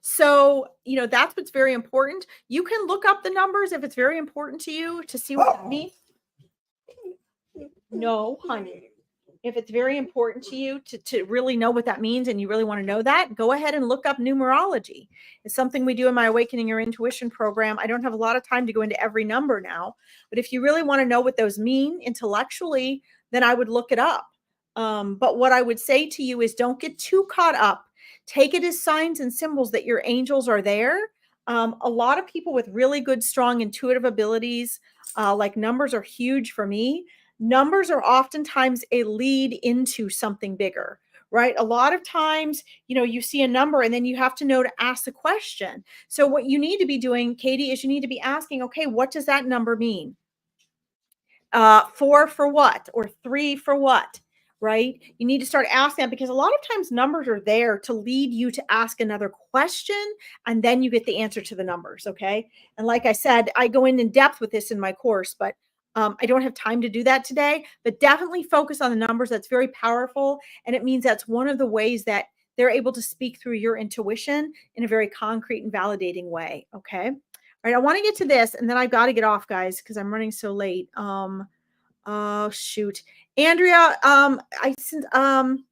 So, that's what's very important. You can look up the numbers if it's very important to you to see what that means. No, honey. If it's very important to you to really know what that means and you really want to know that, go ahead and look up numerology. It's something we do in my Awakening Your Intuition program. I don't have a lot of time to go into every number now, but if you really want to know what those mean intellectually, then I would look it up. But what I would say to you is don't get too caught up. Take it as signs and symbols that your angels are there. A lot of people with really good, strong intuitive abilities, like numbers are huge for me. Numbers are oftentimes a lead into something bigger, right? A lot of times, you see a number and then you have to know to ask the question. So what you need to be doing, Katie, is you need to be asking, okay, what does that number mean? 4 for what? Or 3 for what? Right? You need to start asking that, because a lot of times numbers are there to lead you to ask another question, and then you get the answer to the numbers. Okay. And like I said, I go in depth with this in my course, but I don't have time to do that today. But definitely focus on the numbers. That's very powerful. And it means that's one of the ways that they're able to speak through your intuition in a very concrete and validating way. Okay. All right. I want to get to this, and then I've got to get off, guys, because I'm running so late. Oh shoot. Andrea,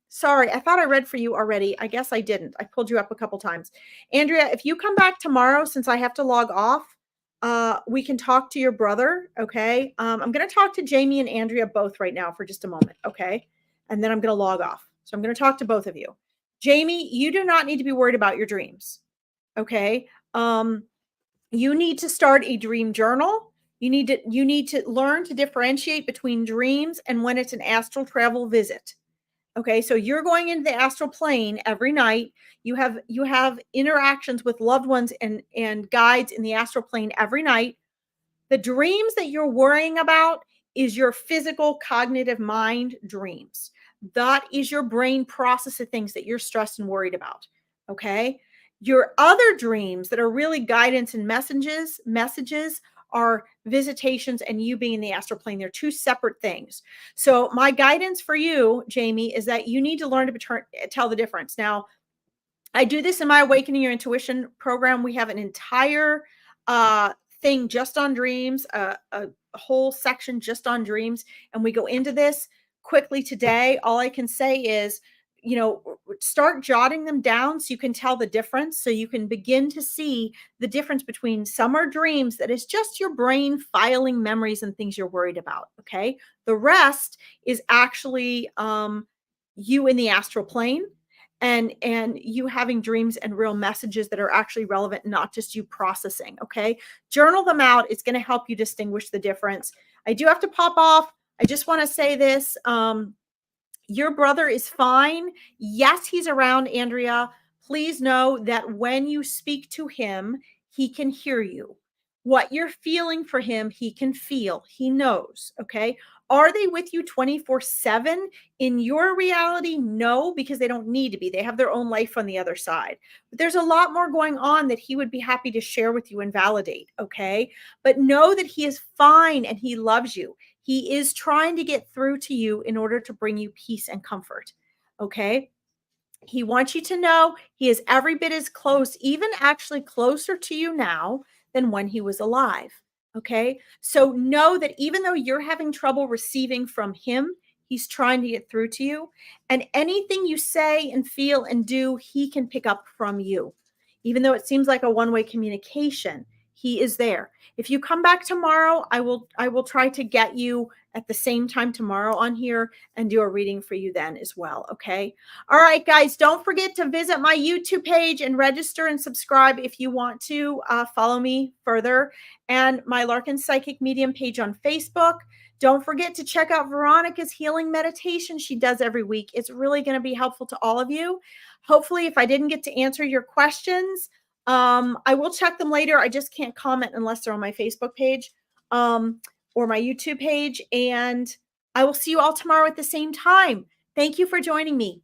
sorry, I thought I read for you already. I guess I didn't. I pulled you up a couple times. Andrea, if you come back tomorrow, since I have to log off, we can talk to your brother. Okay. I'm going to talk to Jamie and Andrea both right now for just a moment. Okay. And then I'm going to log off. So I'm going to talk to both of you. Jamie, you do not need to be worried about your dreams. Okay. You need to start a dream journal. You need to learn to differentiate between dreams and when it's an astral travel visit. Okay, so you're going into the astral plane every night. You have interactions with loved ones and guides in the astral plane every night. The dreams that you're worrying about is your physical cognitive mind dreams. That is your brain process of things that you're stressed and worried about. Okay? Your other dreams that are really guidance and messages are visitations and you being in the astral plane. They're two separate things. So my guidance for you, Jamie, is that you need to learn to tell the difference. Now, I do this in my Awakening Your Intuition program. We have an entire thing just on dreams, a whole section just on dreams. And we go into this quickly today. All I can say is, start jotting them down so you can tell the difference. So you can begin to see the difference between summer dreams that is just your brain filing memories and things you're worried about. Okay. The rest is actually you in the astral plane and you having dreams and real messages that are actually relevant, not just you processing. Okay. Journal them out. It's going to help you distinguish the difference. I do have to pop off. I just want to say this. Your brother is fine. Yes, he's around, Andrea. Please know that when you speak to him, he can hear you. What you're feeling for him, he can feel. He knows. Okay. Are they with you 24/7 in your reality? No, because they don't need to be. They have their own life on the other side. But there's a lot more going on that he would be happy to share with you and validate. Okay. But know that he is fine and he loves you. He is trying to get through to you in order to bring you peace and comfort. Okay. He wants you to know he is every bit as close, even actually closer to you now than when he was alive. Okay. So know that even though you're having trouble receiving from him, he's trying to get through to you. And anything you say and feel and do, he can pick up from you. Even though it seems like a one-way communication, he is there. If you come back tomorrow, I will try to get you at the same time tomorrow on here and do a reading for you then as well. Okay. All right, guys, don't forget to visit my YouTube page and register and subscribe if you want to follow me further, and my Larkin Psychic Medium page on Facebook. Don't forget to check out Veronica's healing meditation she does every week. It's really going to be helpful to all of you. Hopefully, if I didn't get to answer your questions, I will check them later. I just can't comment unless they're on my Facebook page or my YouTube page. And I will see you all tomorrow at the same time. Thank you for joining me.